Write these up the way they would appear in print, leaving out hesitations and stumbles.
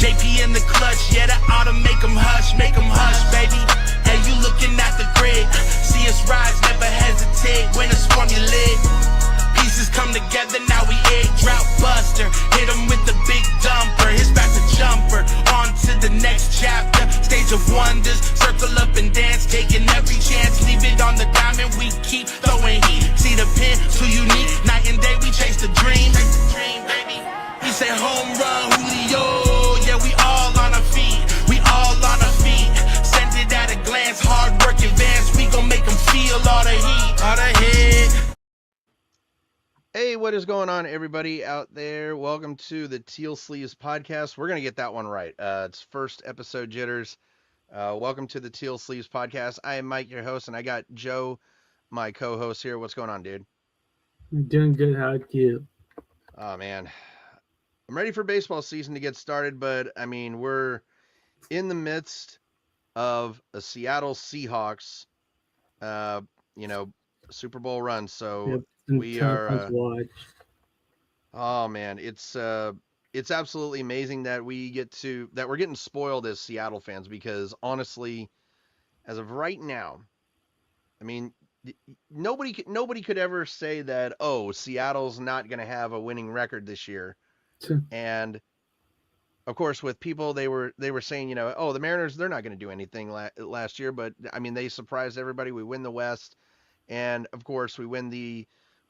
JP in the clutch, yeah, that ought to make them hush, baby. Hey, you looking at the grid, see us rise, never hesitate, winners formulate. Pieces come together, now we egg drought buster. Hit him with the big dumper, his back to jumper. On to the next chapter, stage of wonders. Circle up and dance, taking every chance. Leave it on the diamond, we keep throwing heat. See the pin, too unique. Night and day, we chase the dream. Baby. He said home run, Julio. Yeah, we all on our feet. We all on our feet. Send it at a glance, hard work advance. We gon' make them feel all the heat, all the heat. Hey, what is going on, everybody out there? Welcome to the Teal Sleeves Podcast. We're going to get that one right. It's first episode jitters. Welcome to the Teal Sleeves Podcast. I am Mike, your host, and I got Joe, my co-host here. What's going on, dude? I'm doing good. How are you? Oh, man. I'm ready for baseball season to get started, but, I mean, we're in the midst of a Seattle Seahawks, Super Bowl run, so... Yep. We are, oh man, it's absolutely amazing that we're getting spoiled as Seattle fans, because honestly, as of right now, I mean, nobody could ever say that, oh, Seattle's not going to have a winning record this year. Sure. And of course, with people, they were saying, oh, the Mariners, they're not going to do anything last year, but I mean, they surprised everybody. We win the West, and of course,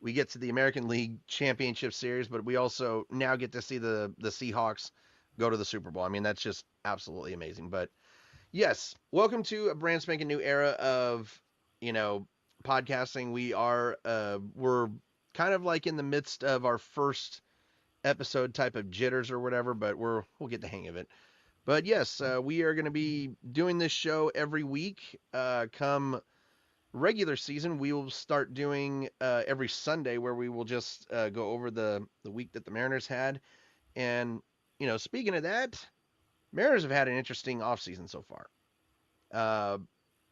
we get to the American League Championship Series, but we also now get to see the Seahawks go to the Super Bowl. I mean, that's just absolutely amazing. But yes, welcome to a brand spanking new era of, podcasting. We're kind of like in the midst of our first episode type of jitters or whatever, but we'll get the hang of it. But yes, we are going to be doing this show every week. Come regular season, we will start doing every Sunday, where we will just go over the week that the Mariners had. And, speaking of that, Mariners have had an interesting offseason so far.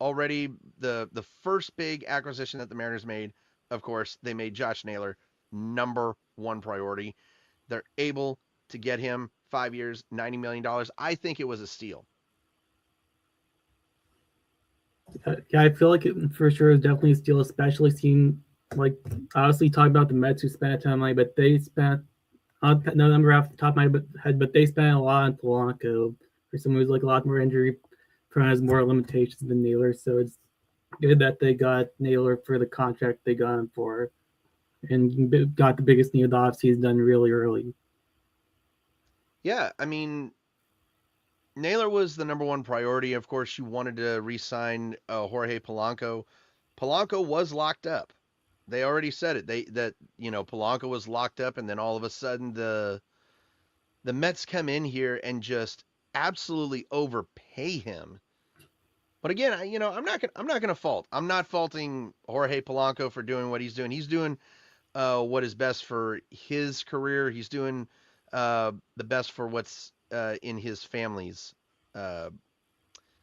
Already, the first big acquisition that the Mariners made, of course, they made Josh Naylor number one priority. They're able to get him 5 years, $90 million. I think it was a steal. Yeah, I feel like it for sure is definitely a steal, especially seeing, like, obviously talk about the Mets who spent a ton of money, but they spent, no number off the top of my head, but they spent a lot on Polanco for someone who's like a lot more injury prone, has more limitations than Naylor. So it's good that they got Naylor for the contract they got him for, and got the biggest need of the offseason done really early. Yeah, I mean, Naylor was the number one priority. Of course, you wanted to re-sign Jorge Polanco. Polanco was locked up. They already said it. Polanco was locked up, and then all of a sudden the Mets come in here and just absolutely overpay him. But again, I'm not gonna fault. I'm not faulting Jorge Polanco for doing what he's doing. He's doing what is best for his career. He's doing the best for what's in his family's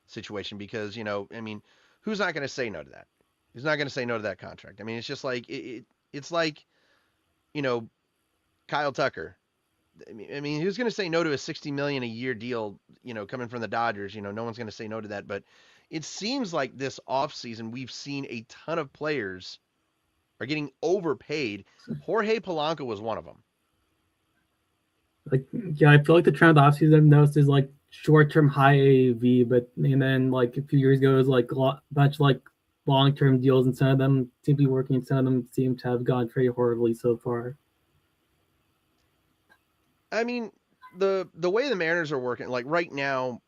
situation, because, I mean, who's not going to say no to that? Who's not going to say no to that contract? I mean, it's just like, it's like, Kyle Tucker. I mean, who's going to say no to a $60 million a year deal, coming from the Dodgers? No one's going to say no to that. But it seems like this offseason, we've seen a ton of players are getting overpaid. Jorge Polanco was one of them. Like, yeah, I feel like the trend of the offseason I've noticed is like short-term high AAV, and then like a few years ago it was like a bunch of like long-term deals, and some of them seem to be working, and some of them seem to have gone very horribly so far. I mean, the way the Mariners are working, like right now,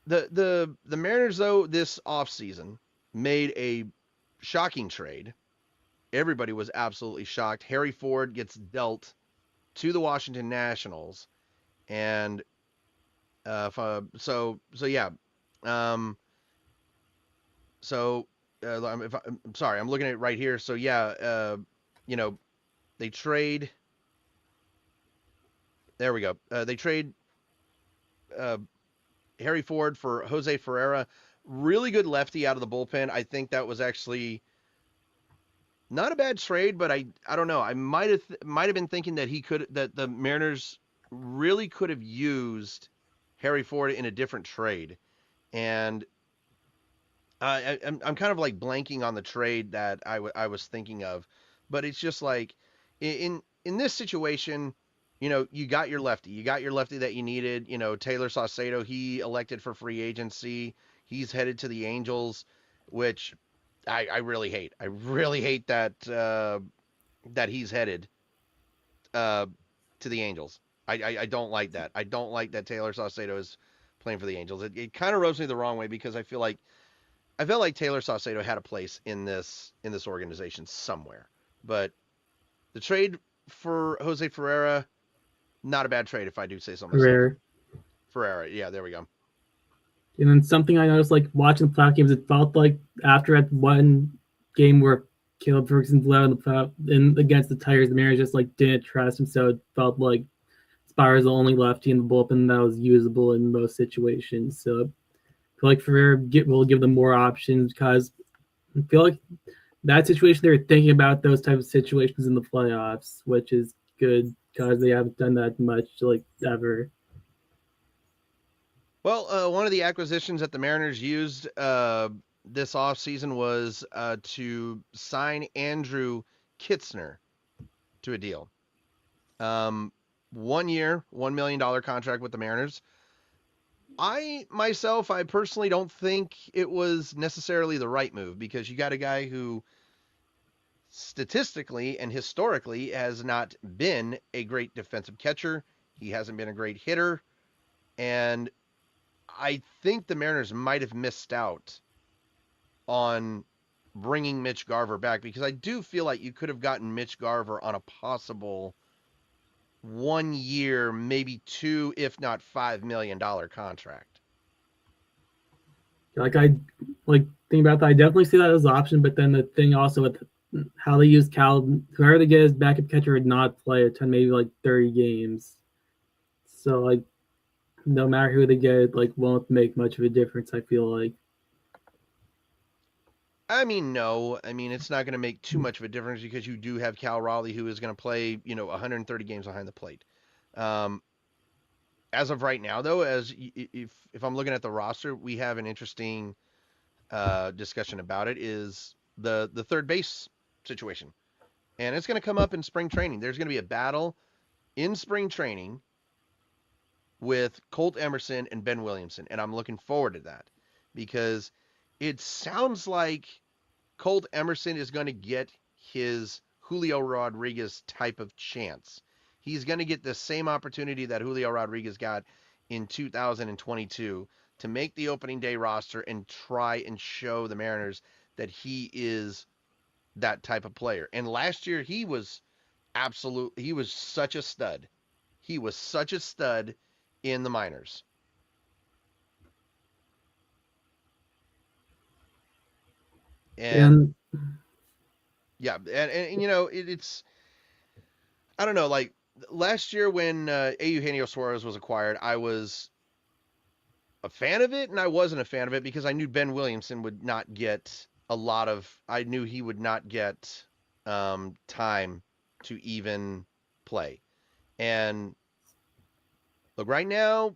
the Mariners, though, this offseason made a shocking trade. Everybody was absolutely shocked. Harry Ford gets dealt to the Washington Nationals, and I'm sorry, I'm looking at it right here. So yeah, they trade. There we go. They trade Harry Ford for Jose Ferreira. Really good lefty out of the bullpen. I think that was actually not a bad trade, but I don't know. I might have been thinking that the Mariners really could have used Harry Ford in a different trade. And I'm kind of like blanking on the trade that I was thinking of, but it's just like in this situation, you got your lefty, that you needed. Taylor Saucedo, he elected for free agency. He's headed to the Angels, which I really hate. I really hate that that he's headed uh, to the Angels. I don't like that. I don't like that Taylor Saucedo is playing for the Angels. It kind of rubs me the wrong way because I felt like Taylor Saucedo had a place in this organization somewhere. But the trade for Jose Ferreira, not a bad trade if I do say so myself. Rare. Ferreira, yeah, there we go. And then something I noticed, like watching the playoff games, it felt like after at one game where Caleb Ferguson blew out in the playoff against the Tigers, the Mariners just like didn't trust him, so it felt like Spires the only lefty in the bullpen that was usable in most situations. So I feel like Ferreira will give them more options because I feel like that situation they're thinking about those type of situations in the playoffs, which is good because they haven't done that much like ever. Well, one of the acquisitions that the Mariners used this offseason was to sign Andrew Kitzner to a deal. 1 year, $1 million contract with the Mariners. I personally don't think it was necessarily the right move because you got a guy who statistically and historically has not been a great defensive catcher. He hasn't been a great hitter. And I think the Mariners might have missed out on bringing Mitch Garver back because I do feel like you could have gotten Mitch Garver on a possible 1 year, maybe $2, if not $5 million contract. Like I think about that. I definitely see that as an option, but then the thing also with how they use Cal, whoever they get as backup catcher would not play a ton, maybe like 30 games. So like no matter who they get, like won't make much of a difference, I feel like. I mean, no. I mean, it's not going to make too much of a difference because you do have Cal Raleigh who is going to play, 130 games behind the plate. As of right now, though, if I'm looking at the roster, we have an interesting discussion about it is the third base situation. And it's going to come up in spring training. There's going to be a battle in spring training with Colt Emerson and Ben Williamson. And I'm looking forward to that because it sounds like Colt Emerson is going to get his Julio Rodriguez type of chance. He's going to get the same opportunity that Julio Rodriguez got in 2022 to make the opening day roster and try and show the Mariners that he is that type of player. And last year he was such a stud. He was such a stud in the minors. And yeah, and it's I don't know, like last year when Eugenio Suarez was acquired, I was a fan of it and I wasn't a fan of it because I knew Ben Williamson would not get I knew he would not get time to even play. And look, right now,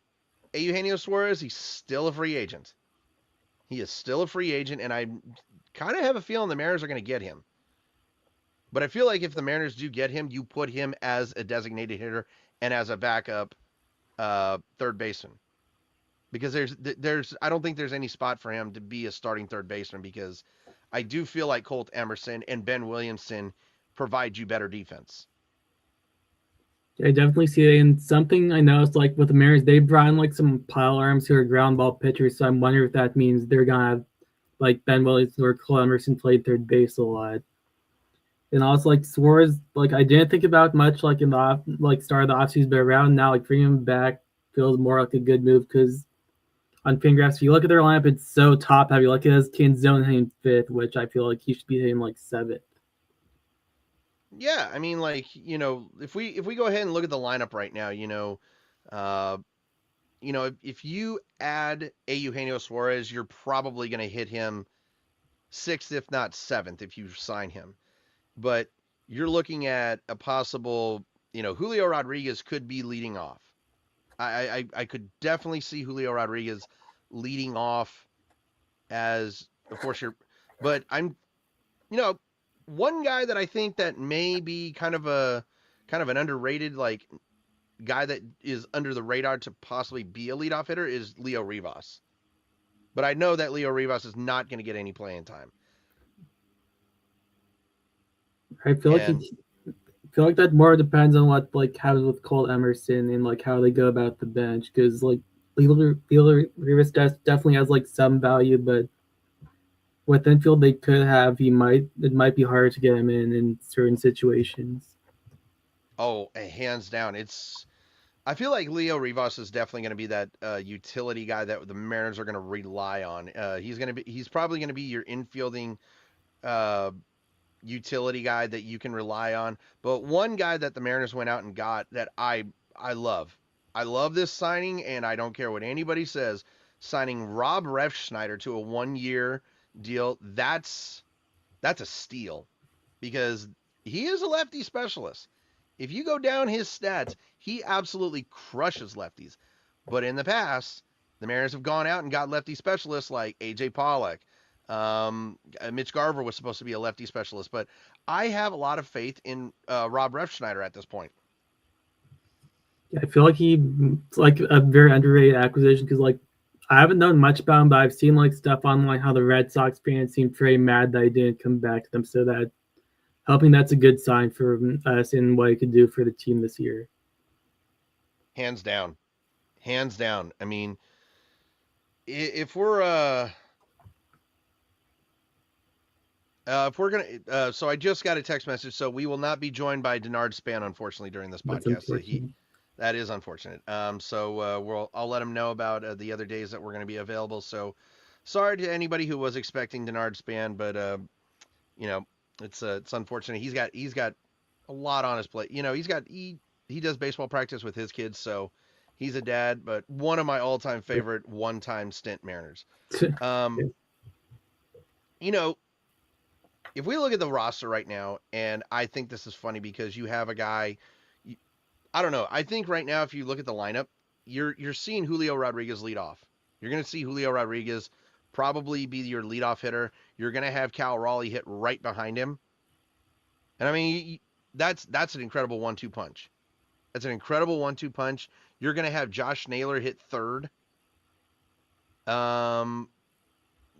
Eugenio Suarez, he's still a free agent. He is still a free agent, and I kind of have a feeling the Mariners are going to get him. But I feel like if the Mariners do get him, you put him as a designated hitter and as a backup third baseman. Because I don't think there's any spot for him to be a starting third baseman because I do feel like Colt Emerson and Ben Williamson provide you better defense. I definitely see it. And something I noticed, like with the Mariners, they brought in like some pile arms who are ground ball pitchers. So I'm wondering if that means they're gonna have like Ben Williamson or Cole Emerson played third base a lot. And also like Suarez, like I didn't think about much like in the start of the offseason, but around now, like bringing him back feels more like a good move because on Fangraphs, if you look at their lineup, it's so top heavy. Like it has Canzone hitting fifth, which I feel like he should be hitting like seventh. Yeah, I mean, like if we go ahead and look at the lineup right now, if you add a Eugenio Suarez, you're probably going to hit him sixth, if not seventh, if you sign him. But you're looking at a possible, Julio Rodriguez could be leading off. I could definitely see Julio Rodriguez leading off as, of course, but you know, one guy that I think that may be kind of an underrated like guy that is under the radar to possibly be a leadoff hitter is Leo Rivas. But I know that Leo Rivas is not going to get any playing time. I feel like And that more depends on what like happens with Cole Emerson and like how they go about the bench because like Leo Rivas definitely has like some value, but with infield they could have, it might be harder to get him in certain situations. oh, hands down, I feel like Leo Rivas is definitely going to be that utility guy that the Mariners are going to rely on. He's probably going to be your infielding uh, utility guy that you can rely on. But one guy that the Mariners went out and got that I love. I love this signing, and I don't care what anybody says. Signing Rob Refschneider to a 1-year deal, that's a steal because he is a lefty specialist. If you go down his stats, he absolutely crushes lefties. But in the past, the Mariners have gone out and got lefty specialists like AJ Pollock. Mitch Garver was supposed to be a lefty specialist, but I have a lot of faith in Rob Refschneider at this point. Yeah, I feel like it's like a very underrated acquisition because like I haven't known much about him, but I've seen like stuff online how the Red Sox fans seem very mad that he didn't come back to them. So that's a good sign for us and what he could do for the team this year. Hands down. Hands down. I mean, if we're gonna, so I just got a text message. So we will not be joined by Denard Span, unfortunately, during this podcast. So that is unfortunate. I'll let him know about the other days that we're going to be available. So sorry to anybody who was expecting Denard Span, but it's unfortunate. He's got a lot on his plate. He does baseball practice with his kids, so he's a dad. But one of my all-time favorite one-time stint Mariners. If we look at the roster right now, and I think this is funny because you have a guy, I don't know. I think right now, if you look at the lineup, you're seeing Julio Rodriguez lead off. You're going to see Julio Rodriguez probably be your leadoff hitter. You're going to have Cal Raleigh hit right behind him. And I mean, that's an incredible 1-2 punch. That's an incredible 1-2 punch. You're going to have Josh Naylor hit third.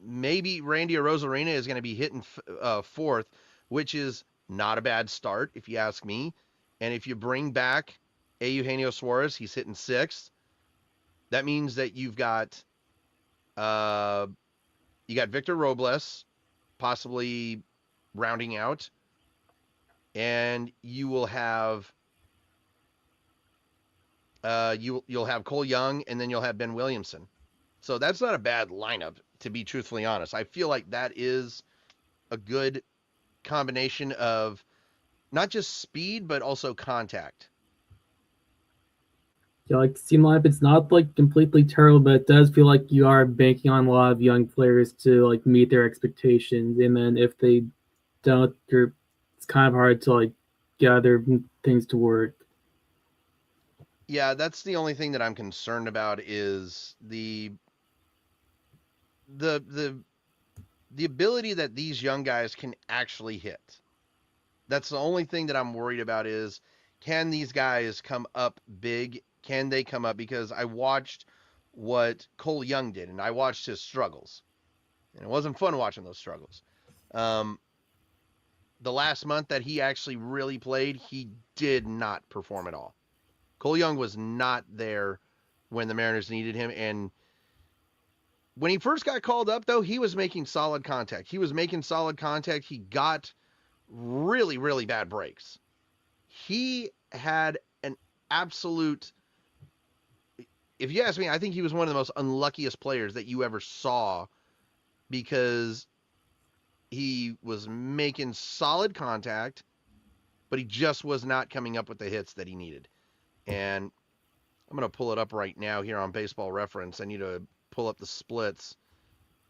Maybe Randy Arozarena is going to be hitting fourth, which is not a bad start, if you ask me. And if you bring back Eugenio Suarez, he's hitting sixth. That means that you've got Victor Robles possibly rounding out, and you will have you'll have Cole Young, and then you'll have Ben Williamson. So that's not a bad lineup, to be truthfully honest. I feel like that is a good combination of not just speed, but also contact. Yeah, like the team lineup, it's not like completely terrible, but it does feel like you are banking on a lot of young players to like meet their expectations. And then if they don't, it's kind of hard to like gather things to work. Yeah, that's the only thing that I'm concerned about is the ability that these young guys can actually hit. That's the only thing that I'm worried about is, can these guys come up big? Can they come up? Because I watched what Cole Young did, and I watched his struggles. And it wasn't fun watching those struggles. The last month that he actually really played, he did not perform at all. Cole Young was not there when the Mariners needed him, and when he first got called up, though, he was making solid contact. He got really, really bad breaks. He had an absolute, if you ask me, I think he was one of the most unluckiest players that you ever saw because he was making solid contact, but he just was not coming up with the hits that he needed. And I'm going to pull it up right now here on Baseball Reference. I need to pull up the splits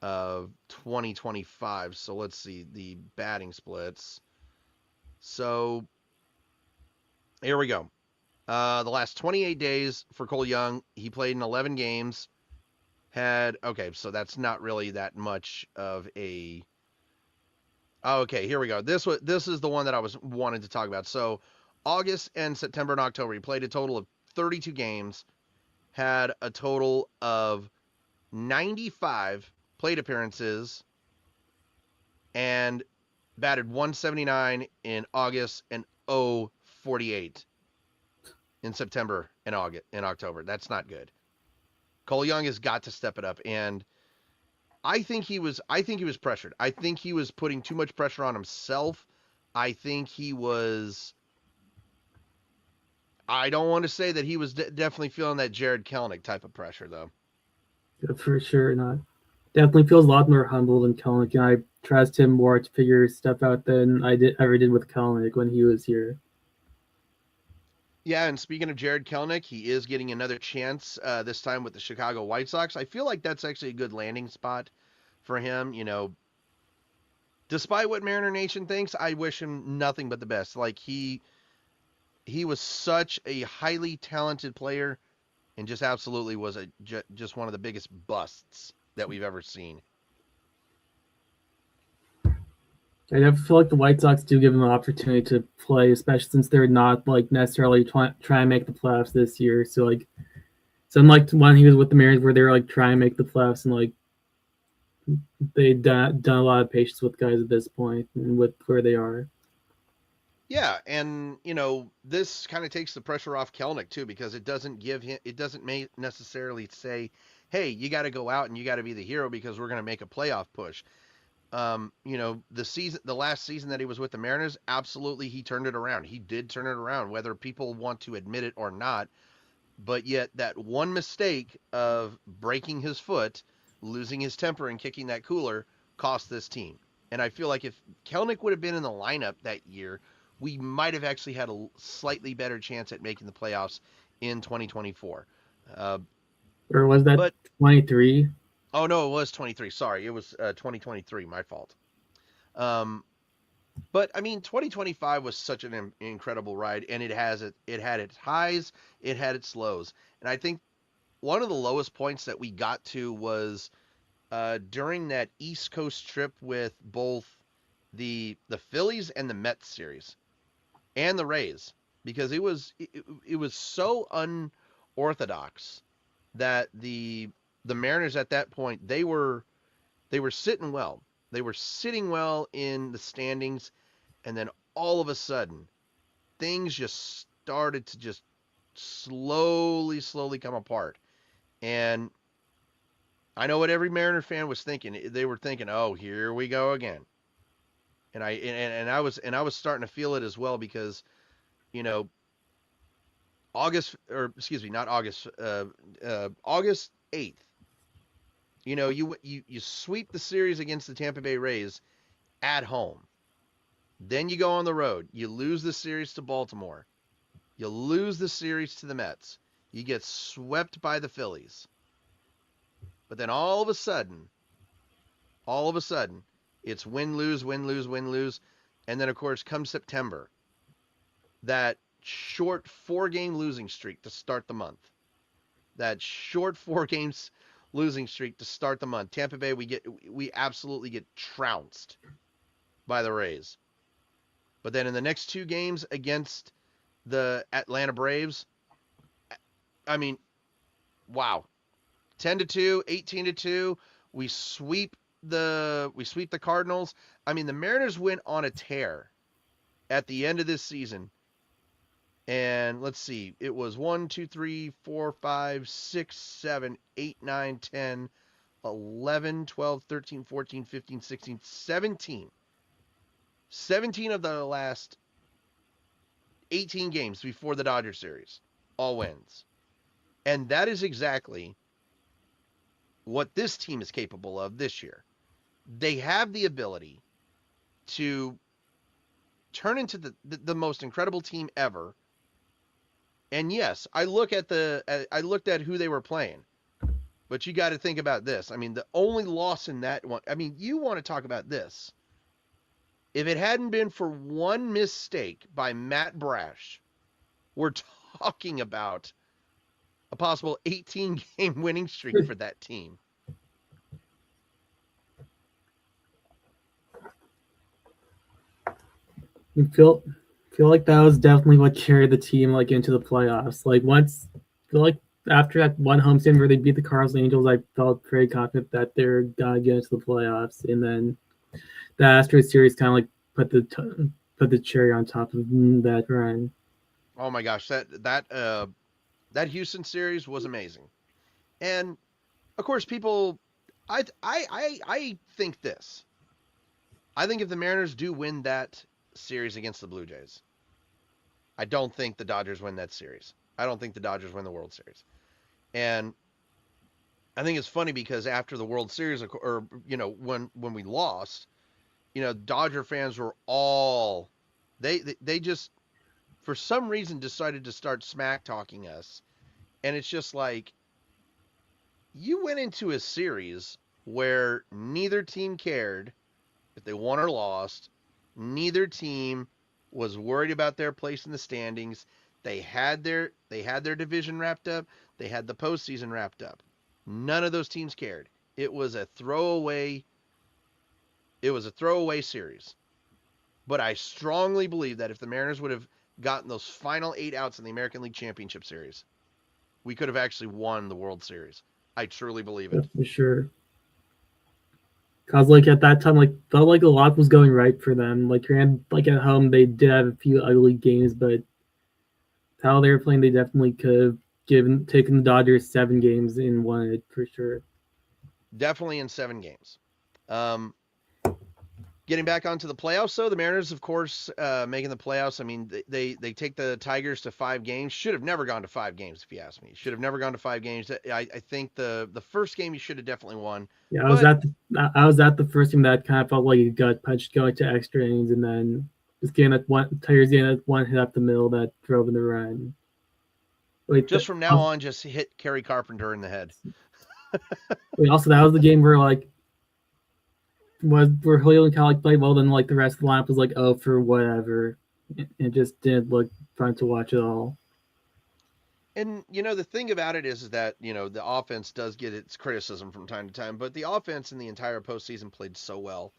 of 2025. So let's see the batting splits. So here we go. The last 28 days for Cole Young, he played in 11 games. So that's not really that much of a. Oh, okay, here we go. This is the one that I was wanting to talk about. So August and September and October, he played a total of 32 games, had a total of 95 plate appearances, and batted 179 in August and 048 in September and October. That's not good. Cole Young has got to step it up, and I think he was pressured. I think he was putting too much pressure on himself. I think he was. I don't want to say that he was definitely feeling that Jared Kelenic type of pressure, though. Yeah, for sure not. Definitely feels a lot more humble than Kelenic, and I trust him more to figure stuff out than I ever did with Kelenic when he was here. Yeah, and speaking of Jared Kelenic, he is getting another chance this time with the Chicago White Sox. I feel like that's actually a good landing spot for him. Despite what Mariner Nation thinks, I wish him nothing but the best. Like he was such a highly talented player, and just absolutely was just one of the biggest busts that we've ever seen. I feel like the White Sox do give him an opportunity to play, especially since they're not necessarily trying to make the playoffs this year. So unlike when he was with the Mariners, where they were trying to make the playoffs, and they've done a lot of patience with guys at this point and with where they are. Yeah, and this kind of takes the pressure off Kelenic too, because it doesn't necessarily say, hey, you got to go out and you got to be the hero because we're going to make a playoff push. The last season that he was with the Mariners, absolutely he turned it around. He did turn it around, whether people want to admit it or not. But yet that one mistake of breaking his foot, losing his temper, and kicking that cooler cost this team. And I feel like if Kelenic would have been in the lineup that year, we might have actually had a slightly better chance at making the playoffs in 2024. Or was that 23? Oh, no, it was 23. Sorry, it was 2023. My fault. But I mean, 2025 was such an incredible ride, and it had its highs, it had its lows, and I think one of the lowest points that we got to was during that East Coast trip with both the Phillies and the Mets series, and the Rays, because it was so unorthodox that the Mariners at that point, they were sitting well. They were sitting well in the standings, and then all of a sudden, things just started to just slowly come apart. And I know what every Mariner fan was thinking. They were thinking, "Oh, here we go again." And I was starting to feel it as well, because August 8th. You sweep the series against the Tampa Bay Rays at home. Then you go on the road. You lose the series to Baltimore. You lose the series to the Mets. You get swept by the Phillies. But then all of a sudden, it's win, lose, win, lose, win, lose. And then, of course, come September, that short 4-game losing streak to start the month. Tampa Bay, we absolutely get trounced by the Rays. But then in the next 2 games against the Atlanta Braves, I mean, wow. 10-2, 18-2, we sweep the Cardinals. I mean, the Mariners went on a tear at the end of this season. And let's see, it was 1, 2, 3, 4, 5, 6, 7, 8, 9, 10, 11, 12, 13, 14, 15, 16, 17. 17 of the last 18 games before the Dodger series, all wins. And that is exactly what this team is capable of this year. They have the ability to turn into the most incredible team ever. And yes, I looked at who they were playing, but you got to think about this. I mean, the only loss in that one, I mean, you want to talk about this. If it hadn't been for one mistake by Matt Brash, we're talking about a possible 18-game winning streak for that team. I feel like that was definitely what carried the team like into the playoffs. Like once, I feel like after that one homestand where they beat the Cardinals Angels, I felt very confident that they're gonna get into the playoffs. And then the Astros series kind of like put the cherry on top of that run. Oh my gosh, that Houston series was amazing. And of course, people, I think this. I think if the Mariners do win that series against the Blue Jays, I don't think the Dodgers win that series. I don't think the Dodgers win the World Series. And I think it's funny because after the World Series, or when we lost, Dodger fans were all they just for some reason decided to start smack talking us, and it's just like you went into a series where neither team cared if they won or lost. Neither team was worried about their place in the standings. They had their division wrapped up. They had the postseason wrapped up. None of those teams cared. It was a throwaway series. But I strongly believe that if the Mariners would have gotten those final 8 outs in the American League Championship Series, we could have actually won the World Series. I truly believe it. For sure. Cause like at that time, like felt like a lot was going right for them. Like at home, they did have a few ugly games, but how they were playing, they definitely could have taken the Dodgers 7 games and won it for sure. Definitely in 7 games. Getting back onto the playoffs, though, the Mariners, of course, making the playoffs. I mean, they take the Tigers to 5 games. Should have never gone to 5 games, if you ask me. Should have never gone to 5 games. I think the first game you should have definitely won. Yeah, I was at the first game that kind of felt like a gut punch going to extra innings, and then just getting that Tigers getting that one hit up the middle that drove in the run. From now on, just hit Kerry Carpenter in the head. Also, that was the game where where Julio kind of like played well, then like the rest of the lineup was like, oh, for whatever. It just didn't look fun to watch at all. And, the thing about it is that, the offense does get its criticism from time to time, but the offense in the entire postseason played so well.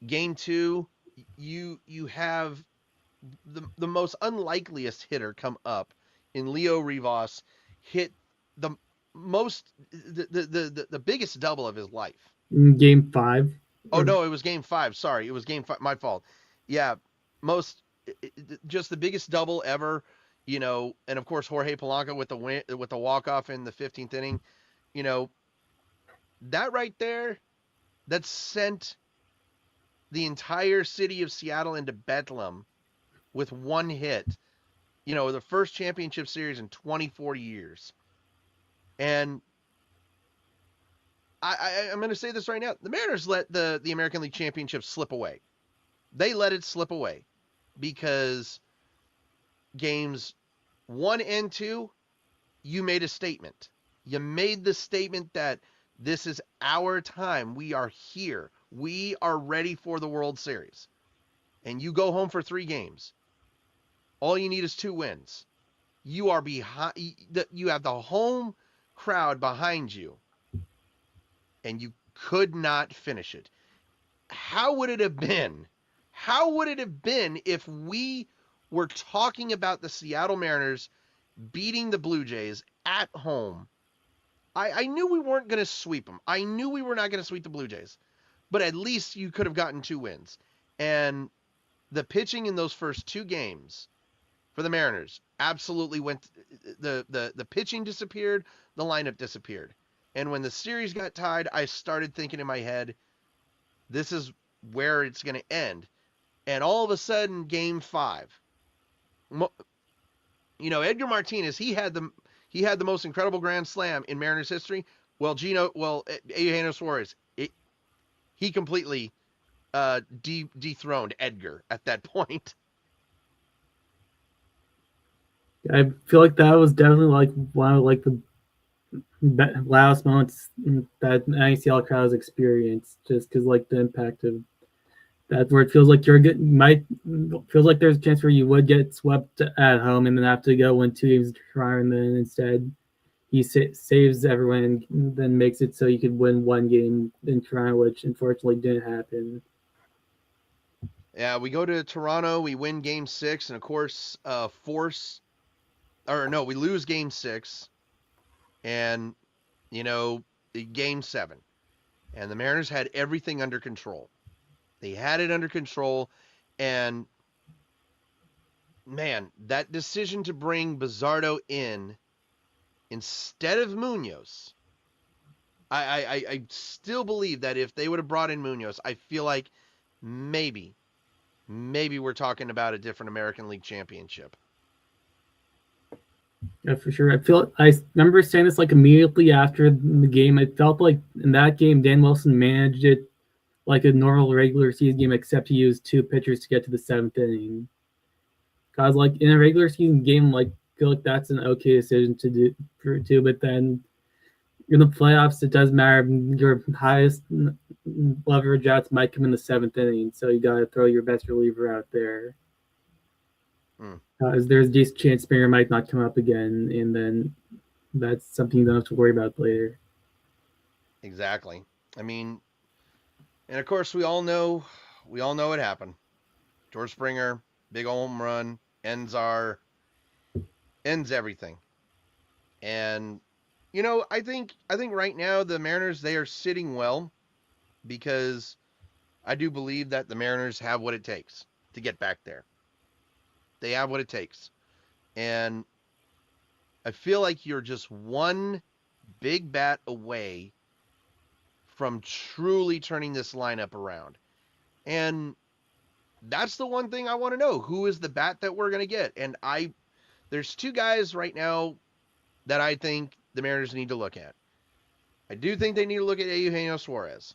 Game 2, you have the most unlikeliest hitter come up in Leo Rivas, hit the biggest double of his life. Game 5. Oh no, it was Game 5. Sorry, it was Game 5. My fault. Yeah, just the biggest double ever. And of course Jorge Polanco with the walk-off in the 15th inning. That right there, that sent the entire city of Seattle into bedlam with one hit. The first championship series in 24 years. And I'm going to say this right now. The Mariners let the American League Championship slip away. They let it slip away because games 1 and 2, you made a statement. You made the statement that this is our time. We are here. We are ready for the World Series. And you go home for 3 games. All you need is 2 wins. You are behind. You have the home crowd behind you. And you could not finish it. How would it have been? How would it have been if we were talking about the Seattle Mariners beating the Blue Jays at home? I knew we weren't going to sweep them. I knew we were not going to sweep the Blue Jays. But at least you could have gotten 2 wins. And the pitching in those first 2 games for the Mariners absolutely went. The pitching disappeared. The lineup disappeared. And when the series got tied, I started thinking in my head, this is where it's going to end. And all of a sudden, Game 5, Edgar Martinez, he had the most incredible grand slam in Mariners history. Eugenio Suarez, he completely dethroned Edgar at that point. I feel like that was definitely like one of like the loudest moments that any Seattle crowd has experienced, just because like the impact of That's where it feels like feels like there's a chance where you would get swept at home and then have to go win 2 games to Toronto, and then instead he saves everyone and then makes it so you could win 1 game in Toronto, which unfortunately didn't happen. Yeah, we go to Toronto, we win Game 6, and of course, we lose Game 6, and, Game 7. And the Mariners had everything under control. They had it under control, and, man, that decision to bring Bizardo in instead of Munoz, I still believe that if they would have brought in Munoz, I feel like maybe we're talking about a different American League championship. Yeah, for sure. I remember saying this like immediately after the game. I felt like in that game, Dan Wilson managed it like a normal regular season game, except he used 2 pitchers to get to the 7th inning. Cause like in a regular season game, like I feel like that's an okay decision to do, but then in the playoffs, it does matter. Your highest leverage outs might come in the 7th inning, so you got to throw your best reliever out there. Because there's a decent chance Springer might not come up again, and then that's something you don't have to worry about later. Exactly. I mean, and of course we all know what happened. George Springer, big home run, ends everything. And I think right now the Mariners, they are sitting well, because I do believe that the Mariners have what it takes to get back there. They have what it takes. And I feel like you're just one big bat away from truly turning this lineup around. And that's the one thing I want to know. Who is the bat that we're going to get? And there's 2 guys right now that I think the Mariners need to look at. I do think they need to look at Eugenio Suarez.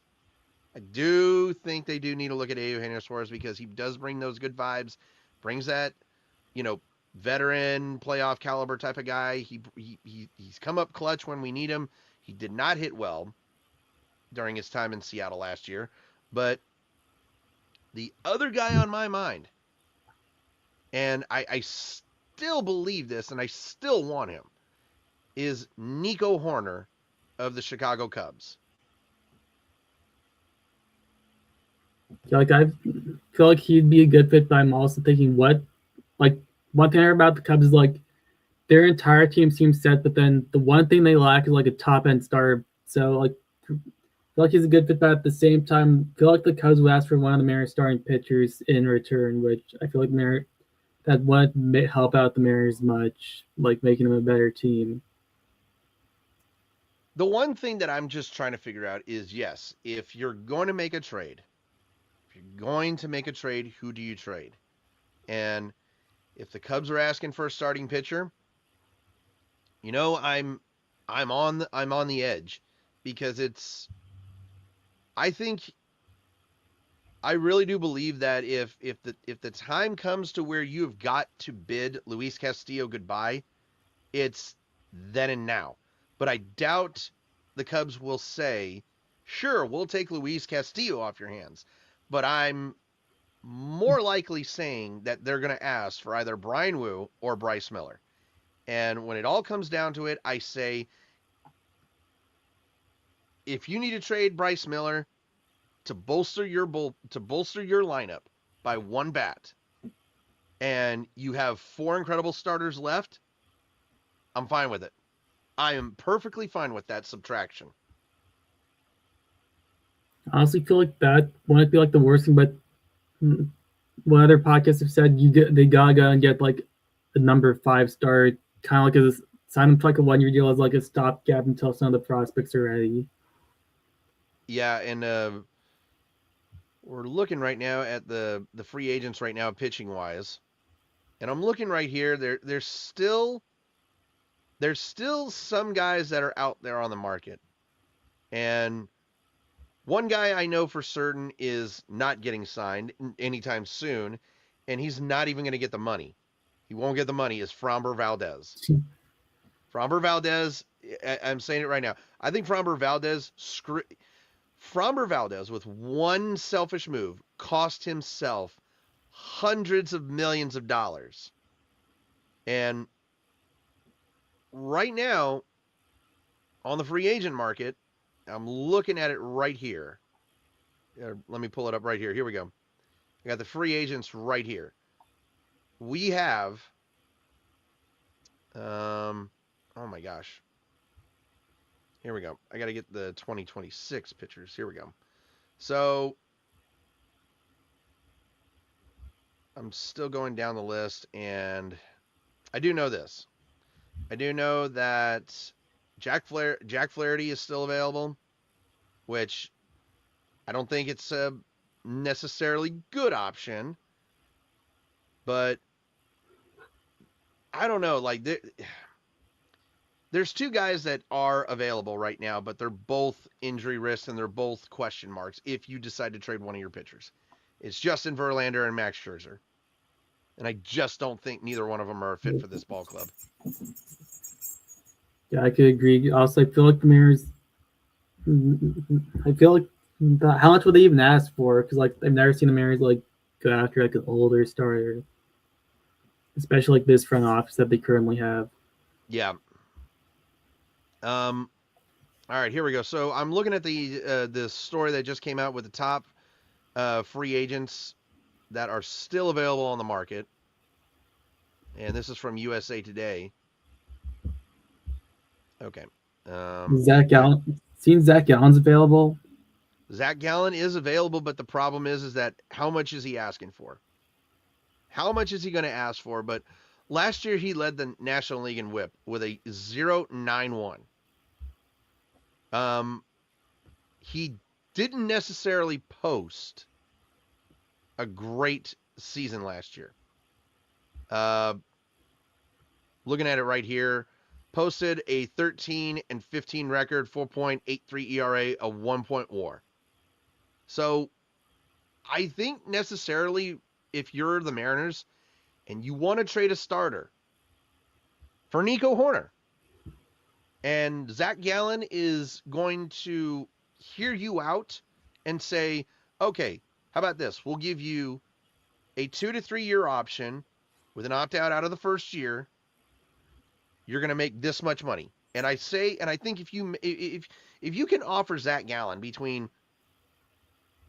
I do think they do need to look at Eugenio Suarez, because he does bring those good vibes, brings that, veteran playoff caliber type of guy. He's come up clutch when we need him. He did not hit well during his time in Seattle last year, but the other guy on my mind, and I still believe this, and I still want him, is Nico Horner of the Chicago Cubs. Like I feel like he'd be a good fit, but I'm also thinking one thing about the Cubs is like their entire team seems set, but then the one thing they lack is like a top end starter. So like I feel like he's a good fit, but at the same time, I feel like the Cubs would ask for one of the Mariners starting pitchers in return, which I feel like that wouldn't help out the Mariners much, like making them a better team. The one thing that I'm just trying to figure out is, yes, if you're going to make a trade, who do you trade? And if the Cubs are asking for a starting pitcher, I'm on the edge, because I really do believe that if the time comes to where you've got to bid Luis Castillo goodbye, it's then and now. But I doubt the Cubs will say, sure, we'll take Luis Castillo off your hands. But I'm more likely saying that they're going to ask for either Brian Wu or Bryce Miller. And when it all comes down to it, I say, if you need to trade Bryce Miller to bolster your lineup by 1 bat, and you have 4 incredible starters left, I'm fine with it. I am perfectly fine with that subtraction. I honestly feel like that wouldn't be like the worst thing, but what other podcasts have said, they gotta go and get like a number 5 star, kind of like sign them to like a 1-year deal as like a stopgap until some of the prospects are ready. Yeah, and we're looking right now at the free agents right now, pitching wise, and I'm looking right here. There's still some guys that are out there on the market, and one guy I know for certain is not getting signed anytime soon, and he's not even going to get the money. He won't get the money, is Framber Valdez. Framber Valdez, I'm saying it right now. I think Framber Valdez with one selfish move cost himself hundreds of millions of dollars. And right now, on the free agent market, I'm looking at it right here. Let me pull it up right here. Here we go. I got the free agents right here. We have, oh my gosh. Here we go. I got to get the 2026 pictures. Here we go. So I'm still going down the list, and I do know this. I do know that Jack Flaherty is still available, which I don't think it's a necessarily good option, but I don't know. Like, there's two guys that are available right now, but they're both injury risks and they're both question marks if you decide to trade one of your pitchers. It's Justin Verlander and Max Scherzer. And I just don't think neither one of them are a fit for this ball club. Yeah, I could agree. Also, I feel like the Mariners, I feel like how much would they even ask for? Because like I've never seen the Mariners like go after like an older starter, especially like this front office that they currently have. Yeah. All right, here we go. So I'm looking at the story that just came out with the top free agents that are still available on the market, and this is from USA Today. Okay. Zach Gallen. Seen Zach Gallen's available. Zach Gallen is available, but the problem is that how much is he asking for? How much is he going to ask for? But last year he led the National League in WHIP with a 0.91. He didn't necessarily post a great season last year. Looking at it right here, posted a 13-15 record, 4.83 ERA, a 1 WAR. So I think necessarily if you're the Mariners and you want to trade a starter for Nico Horner, and Zach Gallen is going to hear you out and say, okay, how about this? We'll give you a 2 to 3 year option with an opt-out out of the first year. You're going to make this much money. And I think if you can offer Zach Gallen between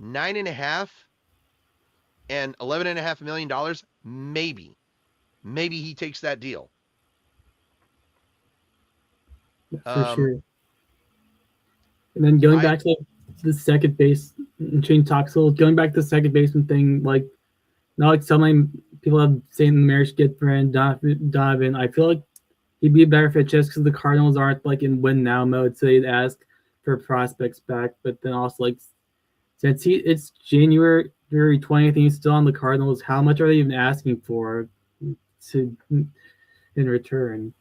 $9.5 and $11.5 million, maybe he takes that deal. For sure. And then going back to the second base, and Shane talks a little, going back to the second baseman thing, like, not like so many people have saying the Mariners should get Brandon Donovan. I feel like he'd be a better fit just because the Cardinals aren't like in win now mode, so they'd ask for prospects back. But then also, like, since it's January 20th and he's still on the Cardinals, how much are they even asking for in return?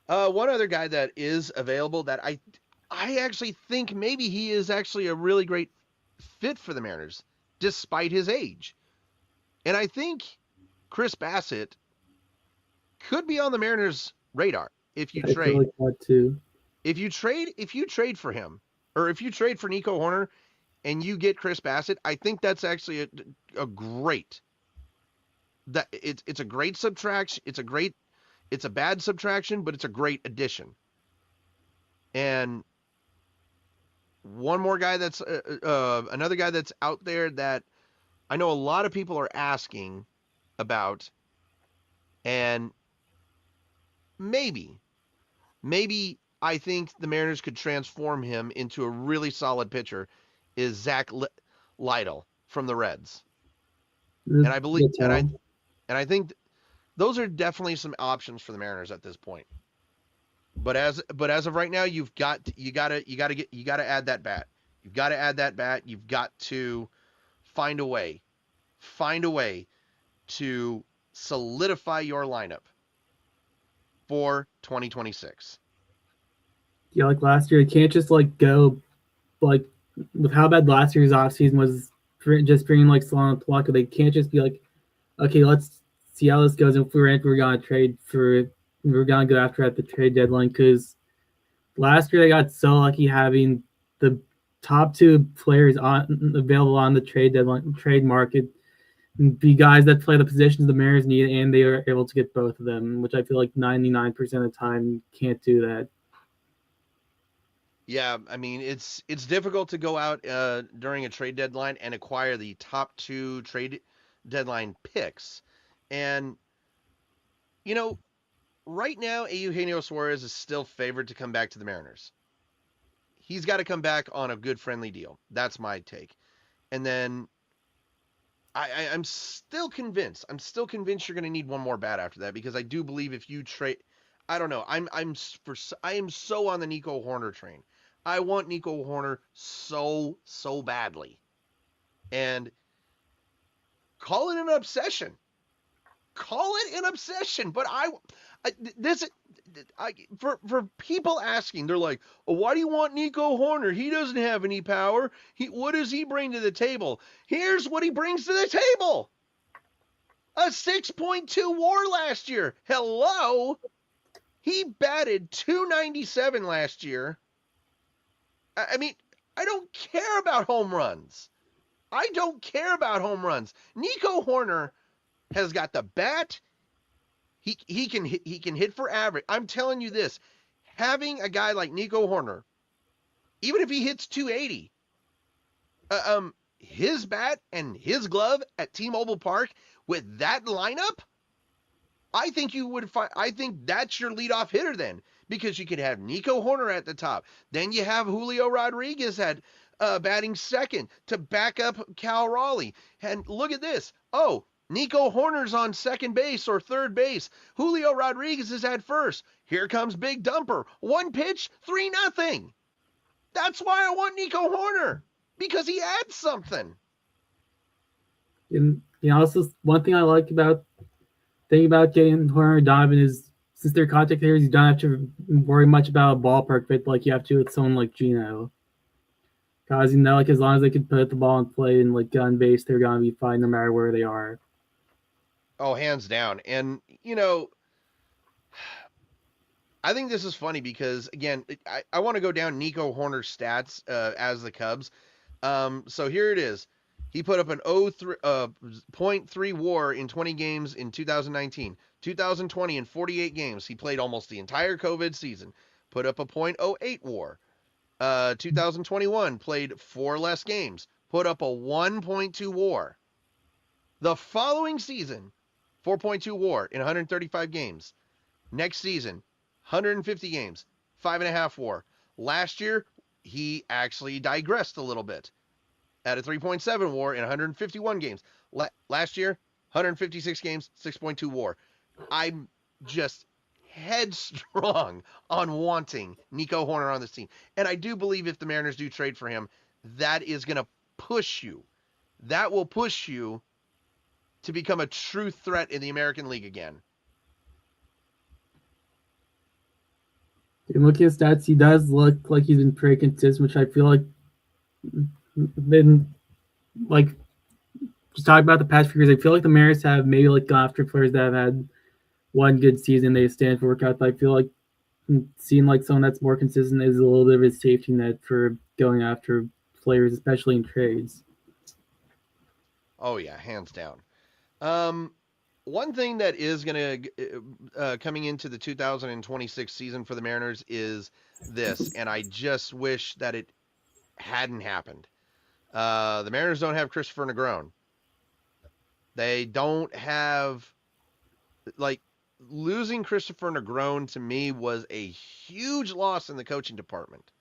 One other guy that is available that I actually think maybe he is actually a really great fit for the Mariners, despite his age. And I think Chris Bassett could be on the Mariners' radar if you trade. I feel like that too. If you trade for him, or if you trade for Nico Horner and you get Chris Bassett, I think that's actually a great. That it's a great subtraction. It's a bad subtraction, but it's a great addition. And one more guy that's another guy that's out there that I know a lot of people are asking about, and maybe I think the Mariners could transform him into a really solid pitcher, is Zach Lytle from the Reds. And I believe, and I think those are definitely some options for the Mariners at this point. But as of right now, you got to add that bat. You've got to add that bat. You've got to find a way to solidify your lineup for 2026. Yeah, like last year, you can't just like go like with how bad last year's offseason was, just bringing like Solano Polanco. They can't just be like, okay, let's see how this goes. If we're gonna trade for, we're gonna go after at the trade deadline, because last year they got so lucky having the top two players on available on the trade market be guys that play the positions the Mariners need, and they are able to get both of them, which I feel like 99% of the time you can't do that. Yeah, I mean it's difficult to go out during a trade deadline and acquire the top two trade deadline picks, and you know right now Eugenio Suarez is still favored to come back to the Mariners. He's got to come back on a good friendly deal. That's my take. And then I'm still convinced. I'm still convinced you're going to need one more bat after that because I do believe if you trade, I don't know. I am so on the Nico Horner train. I want Nico Horner so badly, and call it an obsession. Call it an obsession. But this for people asking, they're like, oh, why do you want Nico Horner? He doesn't have any power. What does he bring to the table? Here's what he brings to the table. A 6.2 WAR last year. Hello. He batted 297 last year. I mean, I don't care about home runs. I don't care about home runs. Nico Horner has got the bat. He can hit for average. I'm telling you this. Having a guy like Nico Horner, even if he hits 280, his bat and his glove at T-Mobile Park with that lineup, I think you would find. I think that's your leadoff hitter then, because you could have Nico Horner at the top. Then you have Julio Rodriguez at batting second to back up Cal Raleigh. And look at this. Oh, Nico Horner's on second base or third base. Julio Rodriguez is at first. Here comes Big Dumper. One pitch, 3-0. That's why I want Nico Horner, because he adds something. And also one thing I like about thinking about getting Horner and Donovan is since they're contact hitters, you don't have to worry much about a ballpark fit like you have to with someone like Gino. Because like as long as they can put the ball in play and like get on base, they're gonna be fine no matter where they are. Oh, hands down. And I think this is funny because again, I want to go down Nico Horner's stats as the Cubs. So here it is. He put up an 0.3 WAR in 20 games in 2019. 2020 in 48 games, he played almost the entire COVID season. Put up a .08 WAR. 2021 played 4 less games. Put up a 1.2 WAR. The following season, 4.2 WAR in 135 games. Next season, 150 games, 5.5 WAR. Last year, he actually digressed a little bit at a 3.7 WAR in 151 games. Last year, 156 games, 6.2 WAR. I'm just headstrong on wanting Nico Horner on this team. And I do believe if the Mariners do trade for him, that is going to push you. That will push you to become a true threat in the American League again. And looking at stats, he does look like he's been pretty consistent, which I feel like been like just talking about the past few years. I feel like the Mariners have maybe like gone after players that have had one good season they stand for workout. I feel like seeing like someone that's more consistent is a little bit of a safety net for going after players, especially in trades. Oh yeah, hands down. One thing that is going to coming into the 2026 season for the Mariners is this, and I just wish that it hadn't happened. The Mariners don't have Christopher Negron. They don't have, like, losing Christopher Negron to me was a huge loss in the coaching department.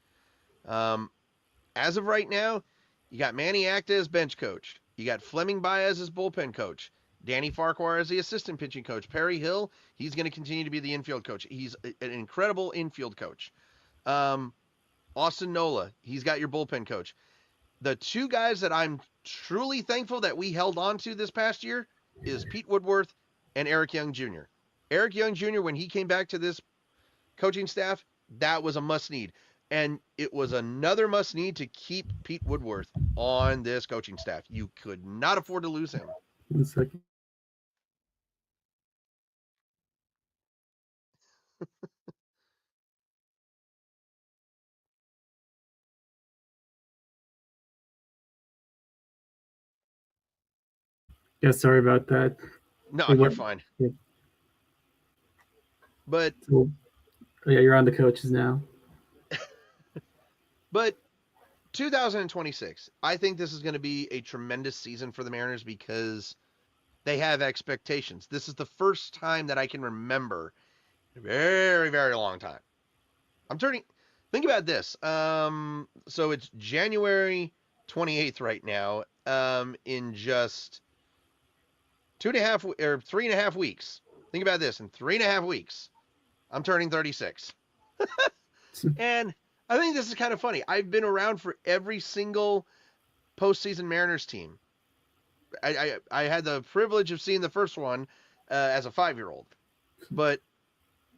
As of right now, you got Manny Acta as bench coach. You got Fleming Baez as bullpen coach. Danny Farquhar as the assistant pitching coach. Perry Hill, he's going to continue to be the infield coach. He's an incredible infield coach. Austin Nola, he's got your bullpen coach. The two guys that I'm truly thankful that we held on to this past year is Pete Woodworth and Eric Young Jr. Eric Young Jr., when he came back to this coaching staff, that was a must-need. And it was another must-need to keep Pete Woodworth on this coaching staff. You could not afford to lose him. 1 second. Yeah, sorry about that. No, Hey, you're what- fine. yeah. But So, yeah, you're on the coaches now. But 2026, I think this is going to be a tremendous season for the Mariners because they have expectations. This is the first time that I can remember in a very, very long time. Think about this. So it's January 28th right now. In just 3.5 weeks. Think about this. In 3.5 weeks, I'm turning 36. And I think this is kind of funny. I've been around for every single postseason Mariners team. I had the privilege of seeing the first one as a 5-year-old. But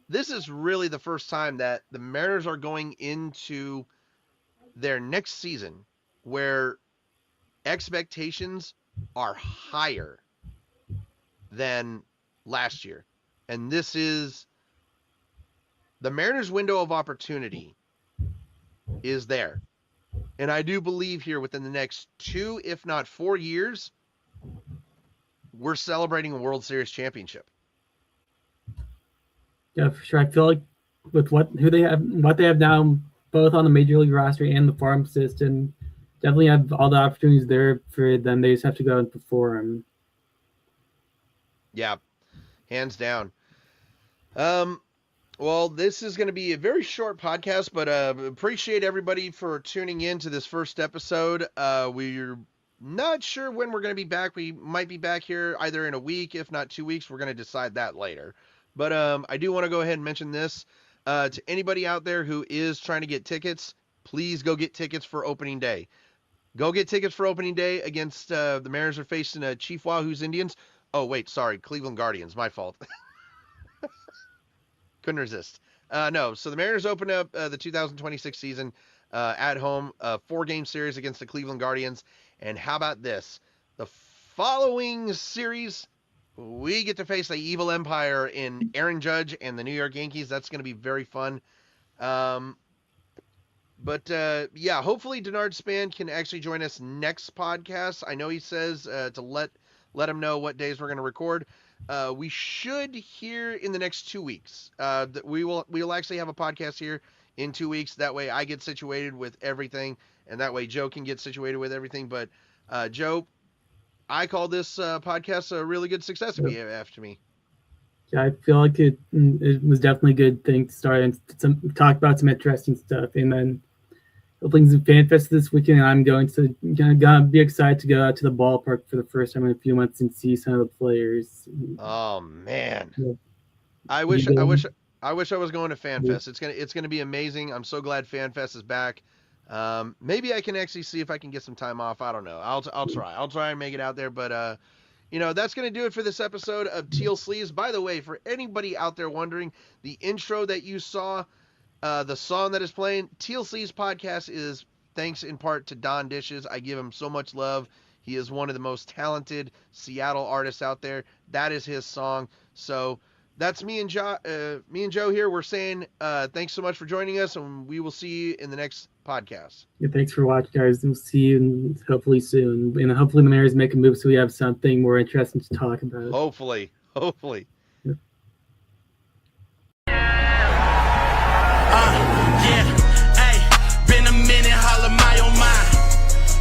this is really the first time that the Mariners are going into their next season where expectations are higher than last year. And this is the Mariners' window of opportunity is there. And I do believe here within the next 2, if not 4 years, we're celebrating a World Series championship. Yeah, for sure. I feel like with what they have now, both on the major league roster and the farm system, definitely have all the opportunities there for them. They just have to go and perform. Yeah, hands down. Well, this is going to be a very short podcast, but appreciate everybody for tuning in to this first episode. We're not sure when we're going to be back. We might be back here either in a week, if not 2 weeks. We're going to decide that later. But I do want to go ahead and mention this to anybody out there who is trying to get tickets. Please go get tickets for opening day. Go get tickets for opening day against the Mariners are facing Chief Wahoo's Indians. Oh, wait, sorry, Cleveland Guardians. My fault. Couldn't resist. No, so the Mariners open up the 2026 season at home, a 4-game series against the Cleveland Guardians. And how about this? The following series, we get to face the evil empire in Aaron Judge and the New York Yankees. That's going to be very fun. Yeah, hopefully Denard Span can actually join us next podcast. I know he says to let him know what days we're going to record. We should hear in the next 2 weeks. That we'll actually have a podcast here in 2 weeks. That way I get situated with everything, and that way Joe can get situated with everything. But Joe, I call this podcast a really good success after me. Yeah, I feel like it was definitely a good thing to start and talk about some interesting stuff. And then opening some fan fest this weekend, I'm going to be excited to go out to the ballpark for the first time in a few months and see some of the players. Oh man, Yeah. I wish I was going to Fan Fest. It's gonna be amazing. I'm so glad Fan Fest is back. Maybe I can actually see if I can get some time off. I don't know. I'll try. I'll try and make it out there. But that's gonna do it for this episode of Teal Sleeves. By the way, for anybody out there wondering, the intro that you saw, the song that is playing, Teal Sleeves Podcast is thanks in part to Don Dishes. I give him so much love. He is one of the most talented Seattle artists out there. That is his song. So that's me and Joe here. We're saying thanks so much for joining us, and we will see you in the next podcast. Yeah, thanks for watching, guys. We'll see you hopefully soon. And hopefully the Mariners make a move so we have something more interesting to talk about. Hopefully. Yeah, hey, been a minute, holla my oh my.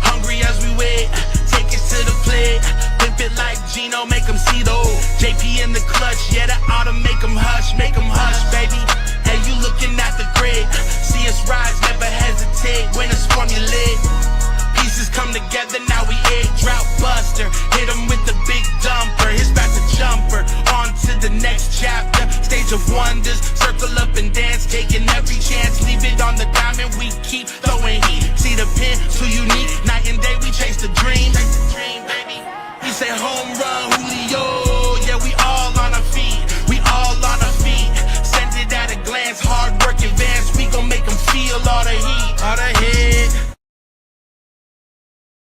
Hungry as we wait, take it to the plate. Pimp it like Gino, make them see though. JP in the clutch, yeah, that ought to make them hush, baby. Hey, you looking at the grid, see us rise, never hesitate when it's formulate. Pieces come together, now we egg drought buster. Hit him with the big dumper, his back the jumper. On to the next chapter, stage of wonders. Circle up and dance, taking every chance. Leave it on the diamond, we keep throwing heat. See the pin, too unique.